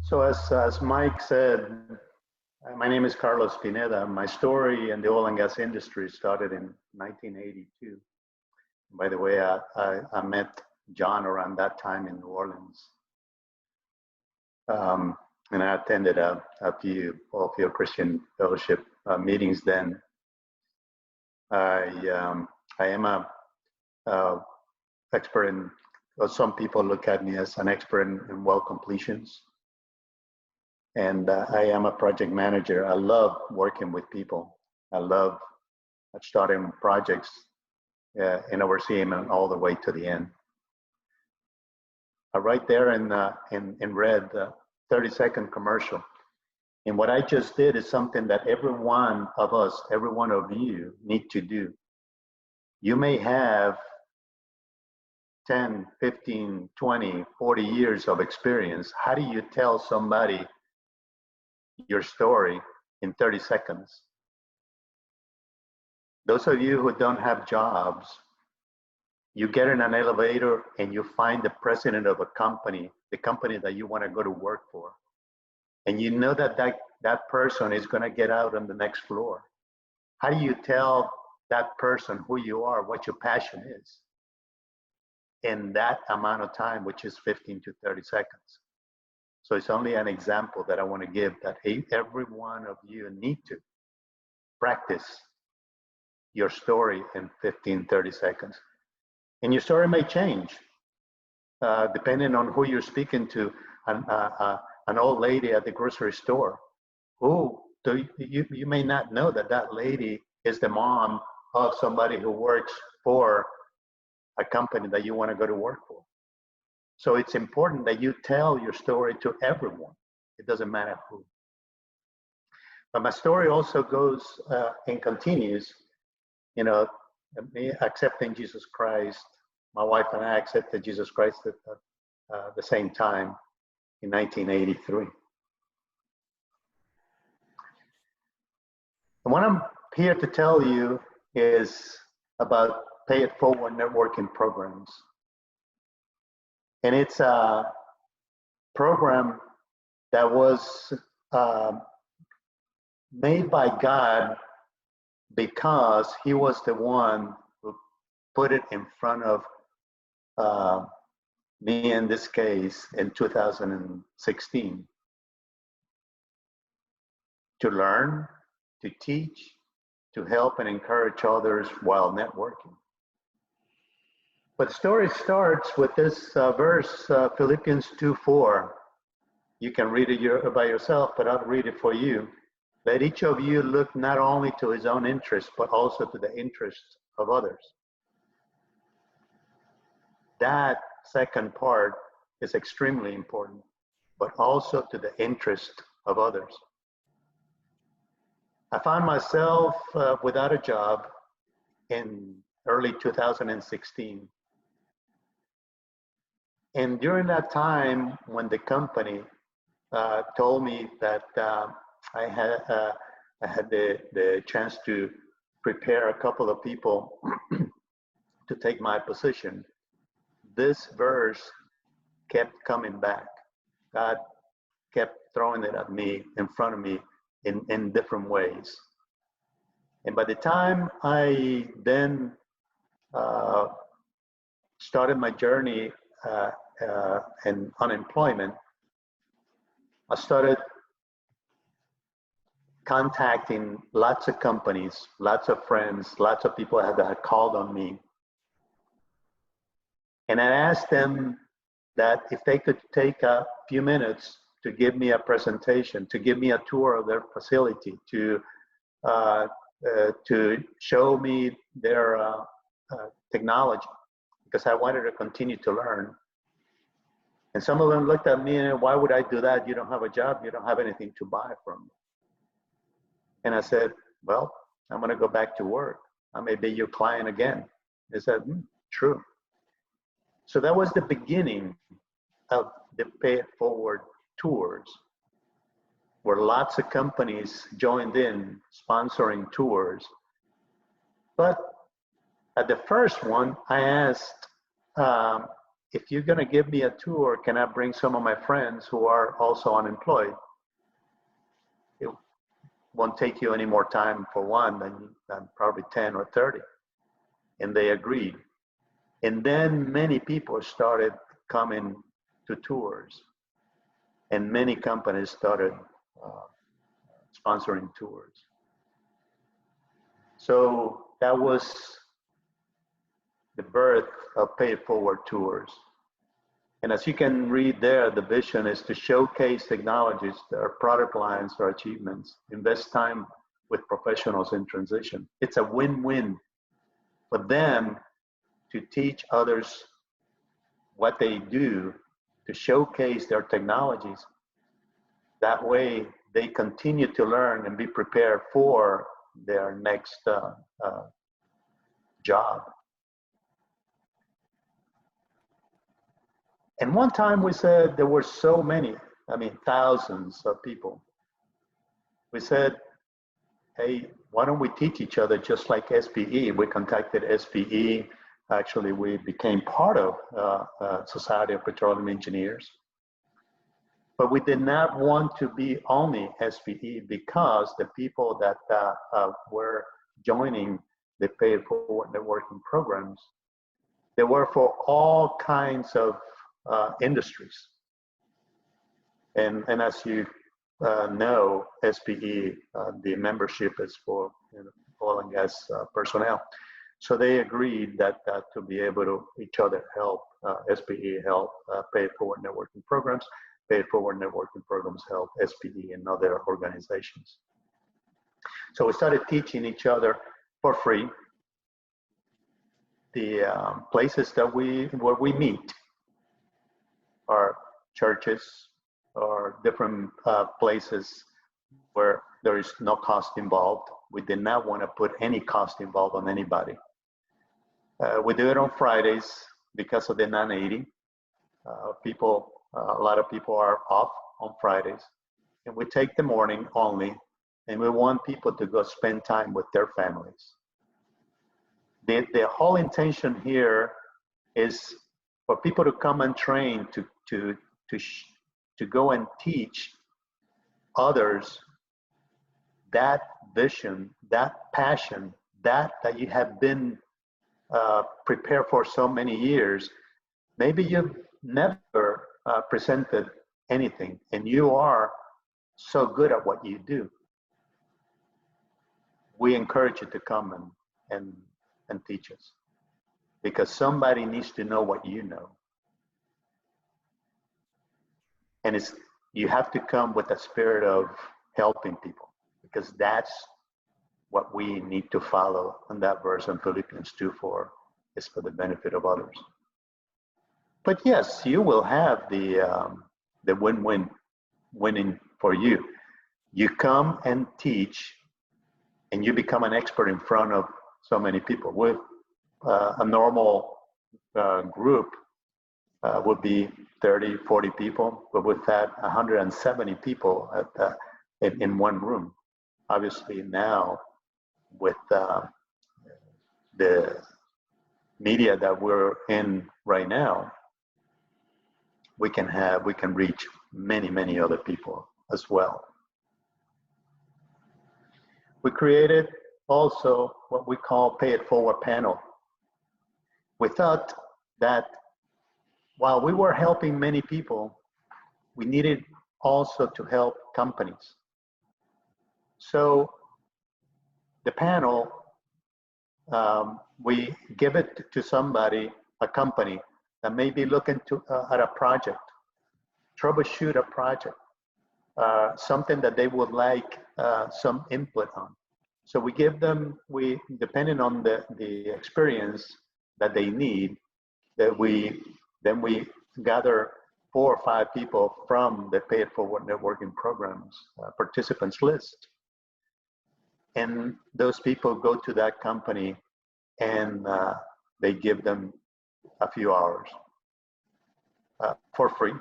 So as Mike said, my name is Carlos Pineda. My story in the oil and gas industry started in 1982. By the way, I met John around that time in New Orleans. And I attended a few all-field Christian fellowship meetings then. I am a expert in, well, some people look at me as an expert in well completions. And I am a project manager. I love working with people. I love starting projects and overseeing them all the way to the end. Right there in red, 30-second commercial. And what I just did is something that every one of us, every one of you need to do. You may have 10, 15, 20, 40 years of experience. How do you tell somebody your story in 30 seconds? Those of you who don't have jobs, you get in an elevator and you find the president of a company, the company that you want to go to work for. And you know that that person is going to get out on the next floor. How do you tell that person who you are, what your passion is, in that amount of time, which is 15 to 30 seconds? So it's only an example that I want to give, that every one of you need to practice your story in 15, 30 seconds. And your story may change depending on who you're speaking to. An old lady at the grocery store. You may not know that that lady is the mom of somebody who works for a company that you want to go to work for. So it's important that you tell your story to everyone. It doesn't matter who. But my story also goes and continues, you know, me accepting Jesus Christ. My wife and I accepted Jesus Christ at the same time in 1983. And what I'm here to tell you is about Pay It Forward networking programs. And it's a program that was made by God because He was the one who put it in front of me, in this case, in 2016, to learn, to teach, to help and encourage others while networking. But the story starts with this verse, Philippians 2:4. You can read it by yourself, but I'll read it for you. Let each of you look not only to his own interest, but also to the interests of others. That second part is extremely important, but also to the interest of others. I found myself without a job in early 2016. And during that time, when the company told me that I had the chance to prepare a couple of people to take my position, this verse kept coming back. God kept throwing it at me, in front of me, in different ways. And by the time I then started my journey in unemployment, I started contacting lots of companies, lots of friends, lots of people that had called on me. And I asked them that if they could take a few minutes to give me a presentation, to give me a tour of their facility, to show me their technology, because I wanted to continue to learn. And some of them looked at me and, why would I do that? You don't have a job, you don't have anything to buy from me. And I said, well, I'm gonna go back to work. I may be your client again. They said, true. So that was the beginning of the Pay It Forward tours, where lots of companies joined in sponsoring tours. But at the first one, I asked if you're going to give me a tour, can I bring some of my friends who are also unemployed? It won't take you any more time for one than probably 10 or 30. And they agreed. And then many people started coming to tours, and many companies started sponsoring tours. So that was the birth of Pay It Forward tours. And as you can read there, the vision is to showcase technologies, their product lines or achievements, invest time with professionals in transition. It's a win-win for them to teach others what they do, to showcase their technologies. That way they continue to learn and be prepared for their next job. And one time we said there were so many, I mean, thousands of people. We said, hey, why don't we teach each other just like SPE? We contacted SPE. Actually, we became part of Society of Petroleum Engineers. But we did not want to be only SPE, because the people that were joining the Pay It Forward networking programs, they were for all kinds of industries. And as you know, SPE, the membership is for oil and gas personnel. So they agreed that to be able to each other help, SPE help Pay It Forward networking programs, Pay It Forward networking programs help SPE and other organizations. So we started teaching each other for free the places that where we meet, our churches or different places where there is no cost involved. We did not want to put any cost involved on anybody. We do it on Fridays because of the 980. A lot of people are off on Fridays, and we take the morning only, and we want people to go spend time with their families. The whole intention here is for people to come and train to go and teach others that vision, that passion, that you have been prepared for so many years. Maybe you've never presented anything, and you are so good at what you do. We encourage you to come and teach us, because somebody needs to know what you know. And you have to come with a spirit of helping people, because that's what we need to follow. And that verse in Philippians 2:4 is for the benefit of others. But yes, you will have the winning for you. You come and teach, and you become an expert in front of so many people. With a normal group would be 30, 40 people, but with that 170 people in one room. Obviously now, with the media that we're in right now, we can reach many other people as well. We created also what we call Pay It Forward panel. We thought that while we were helping many people, we needed also to help companies. So the panel, we give it to somebody, a company that may be looking at a project, troubleshoot a project, something that they would like some input on. So we give them, depending on the experience that they need, then we gather 4 or 5 people from the Pay It Forward networking programs participants list. And those people go to that company, and they give them a few hours for free.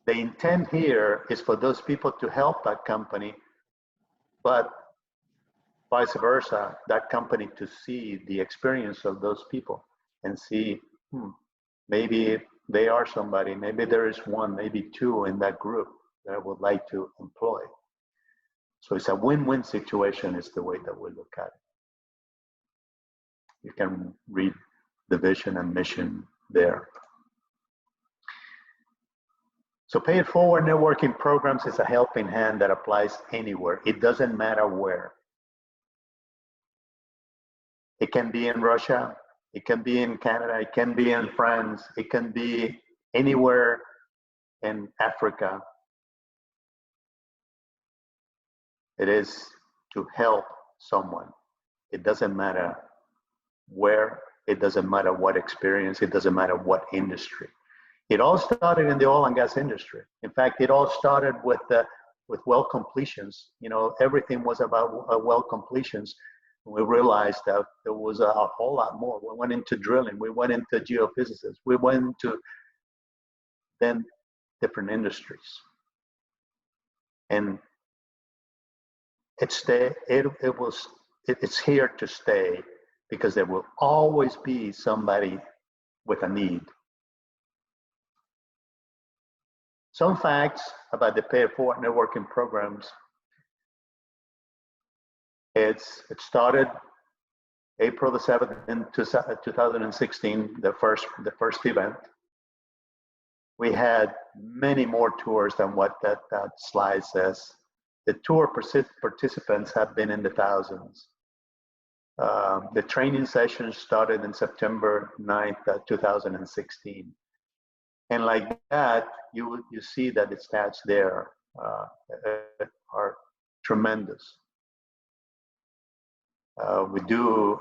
The intent here is for those people to help that company, but vice versa, that company to see the experience of those people and see, maybe they are somebody. Maybe there is one, maybe two in that group that I would like to employ. So it's a win-win situation is the way that we look at it. You can read the vision and mission there. So Pay It Forward networking programs is a helping hand that applies anywhere. It doesn't matter where. It can be in Russia, it can be in Canada, it can be in France, it can be anywhere in Africa. It is to help someone. It doesn't matter where, it doesn't matter what experience, it doesn't matter what industry. It all started in the oil and gas industry. In fact, it all started with well completions. You know, everything was about well completions. We realized that there was a whole lot more. We went into drilling, we went into geophysics, we went into then different industries. And it's here to stay because there will always be somebody with a need. Some facts about the Pay It Forward networking programs. It started April the 7th in 2016, the first event. We had many more tours than what that slide says. The tour participants have been in the thousands. The training sessions started in September 9th, 2016. And like that, you see that the stats there are tremendous. We do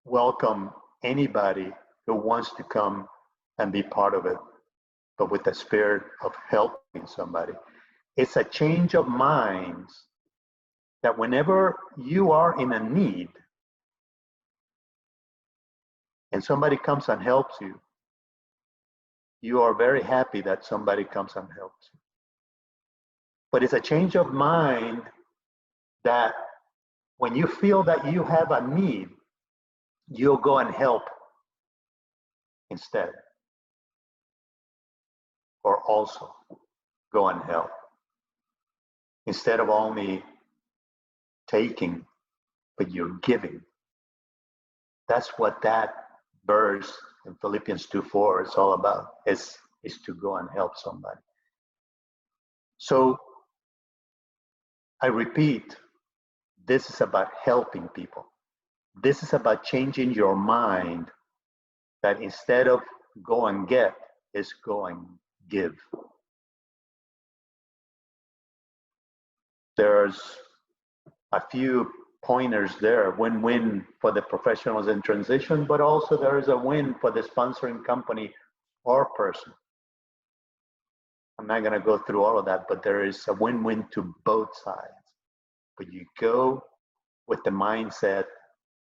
welcome anybody who wants to come and be part of it, but with the spirit of helping somebody. It's a change of minds that whenever you are in a need and somebody comes and helps you, you are very happy that somebody comes and helps you. But it's a change of mind that when you feel that you have a need, you'll go and help instead. Or also go and help. Instead of only taking, but you're giving. That's what that verse in Philippians 2:4 is all about, is to go and help somebody. So I repeat, this is about helping people. This is about changing your mind that instead of go and get, is go and give. There's a few pointers there, win-win for the professionals in transition, but also there is a win for the sponsoring company or person. I'm not going to go through all of that, but there is a win-win to both sides. But you go with the mindset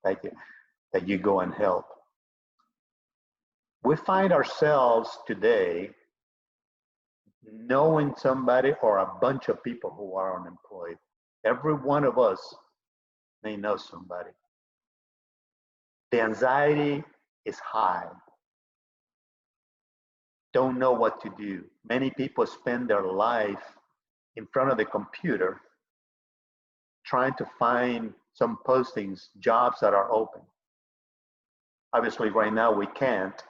that you go and help. We find ourselves today knowing somebody or a bunch of people who are unemployed. Every one of us may know somebody. The anxiety is high. Don't know what to do. Many people spend their life in front of the computer trying to find some postings, jobs that are open. Obviously, right now we can't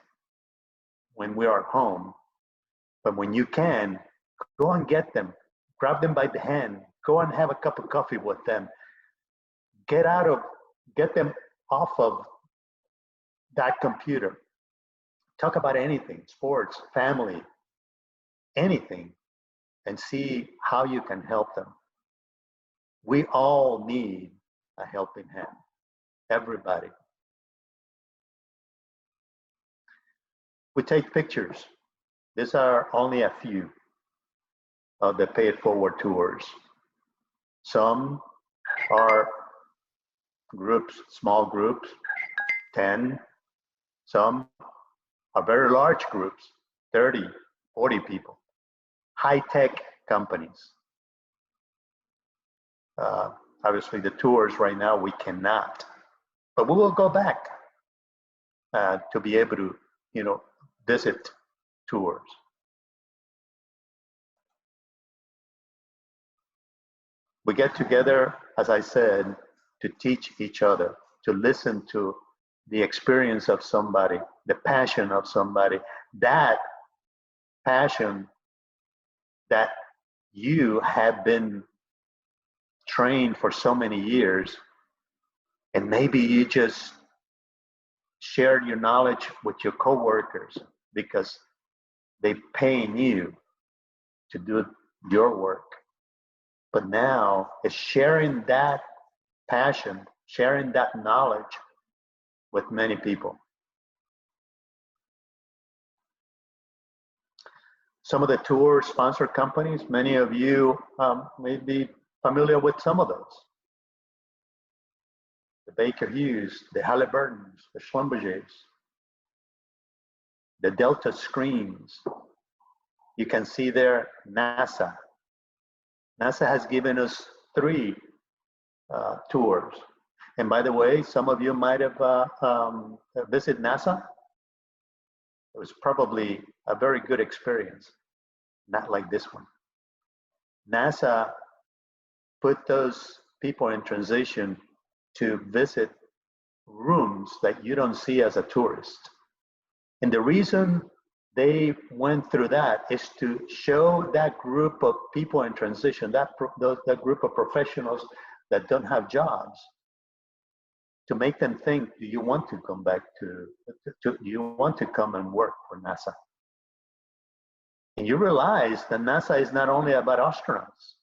when we are at home, but when you can, go and get them. Grab them by the hand. Go and have a cup of coffee with them. Get them off of that computer. Talk about anything, sports, family, anything, and see how you can help them. We all need a helping hand, everybody. We take pictures. These are only a few of the Pay It Forward tours. Some are groups, small groups, 10. Some are very large groups, 30, 40 people. High-tech companies. Obviously, the tours right now, we cannot. But we will go back. to be able to, visit tours. We get together, as I said, to teach each other, to listen to the experience of somebody, the passion of somebody, that passion that you have been trained for so many years, and maybe you just shared your knowledge with your coworkers because they're paying you to do your work. But now it's sharing that passion, sharing that knowledge with many people. Some of the tour sponsor companies, many of you may be familiar with some of those. The Baker Hughes, the Halliburtons, the Schlumbergers, the Delta Screens. You can see there NASA. NASA has given us 3 tours. And by the way, some of you might have visited NASA. It was probably a very good experience, not like this one. NASA put those people in transition to visit rooms that you don't see as a tourist. And the reason they went through that is to show that group of people in transition, that group of professionals that don't have jobs, to make them think, do you want to come back do you want to come and work for NASA? And you realize that NASA is not only about astronauts.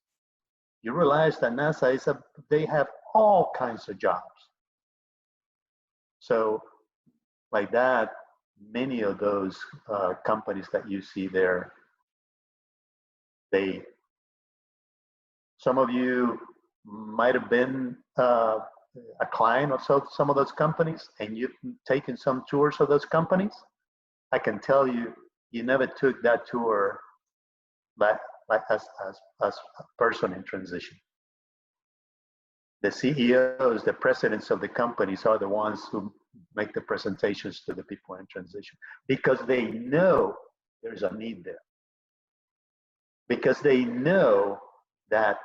You realize that NASA they have all kinds of jobs. So like that, many of those companies that you see there, some of you might have been a client of some of those companies, and you've taken some tours of those companies. I can tell you, you never took that tour as a person in transition. The CEOs, the presidents of the companies are the ones who make the presentations to the people in transition, because they know there's a need there. Because they know that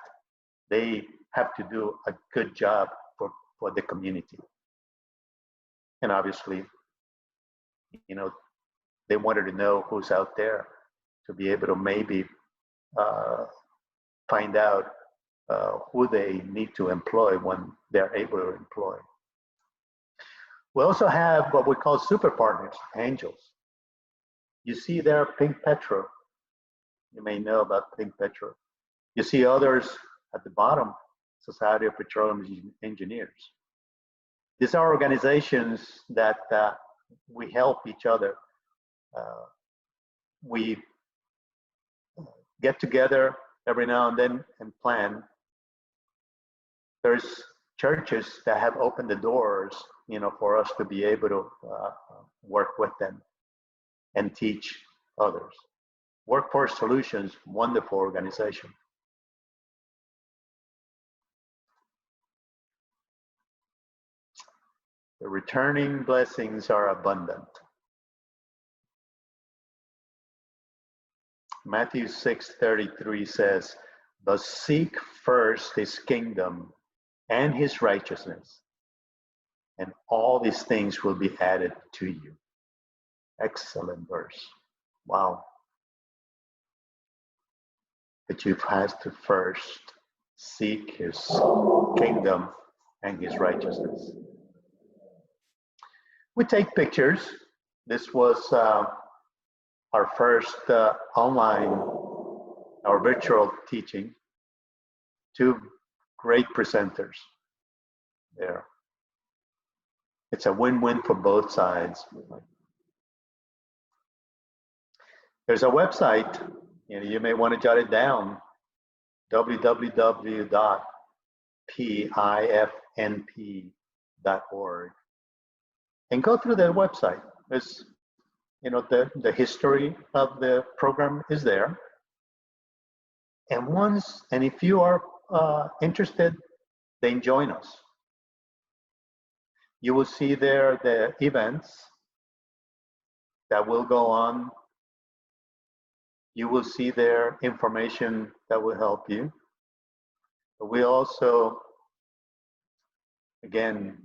they have to do a good job for the community. And obviously, they wanted to know who's out there to be able to maybe find out who they need to employ when they're able to employ. We also have what we call super partners, angels. You see there Pink Petro. You may know about Pink Petro. You see others at the bottom, Society of Petroleum Engineers. These are organizations that we help each other. We get together every now and then and plan. There's churches that have opened the doors, for us to be able to work with them and teach others. Workforce Solutions, wonderful organization. The returning blessings are abundant. Matthew 6:33 says, "But seek first his kingdom and his righteousness, and all these things will be added to you." Excellent verse. Wow. But you have to first seek his kingdom and his righteousness. We take pictures. This was our first online, our virtual teaching. 2 great presenters there. It's a win-win for both sides. There's a website, you may want to jot it down, www.PiFNP.org. And go through the website. There's, the history of the program is there. And if you are interested, then join us. You will see there the events that will go on. You will see there information that will help you. But we also, again,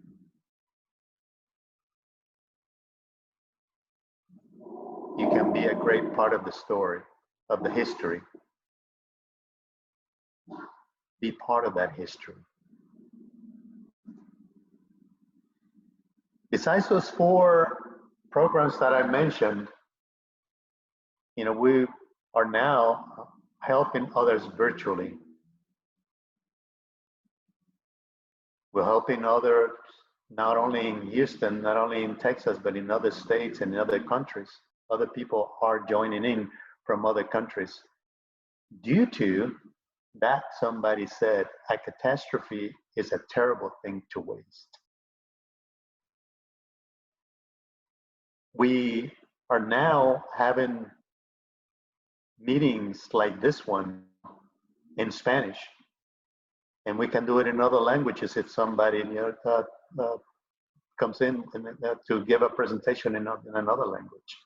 you can be a great part of the story, of the history. Be part of that history. Besides those 4 programs that I mentioned, you know, we are now helping others virtually. We're helping others not only in Houston, not only in Texas, but in other states and in other countries. Other people are joining in from other countries. Due to that, somebody said, a catastrophe is a terrible thing to waste. We are now having meetings like this one in Spanish, and we can do it in other languages if somebody comes in to give a presentation in another language.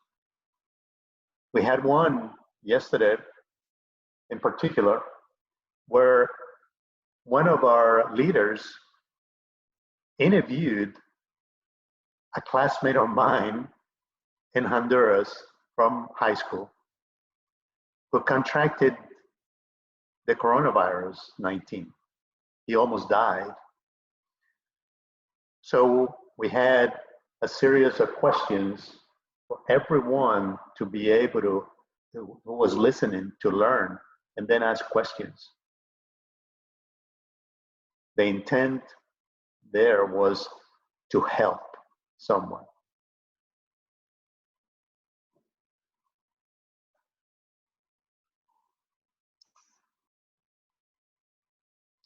We had one yesterday in particular where one of our leaders interviewed a classmate of mine in Honduras from high school who contracted the coronavirus 19. He almost died. So we had a series of questions for everyone to be able to, who was listening, to learn and then ask questions. The intent there was to help someone.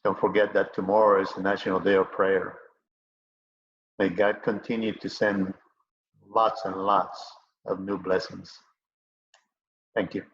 Don't forget that tomorrow is the National Day of Prayer. May God continue to send lots and lots of new blessings. Thank you.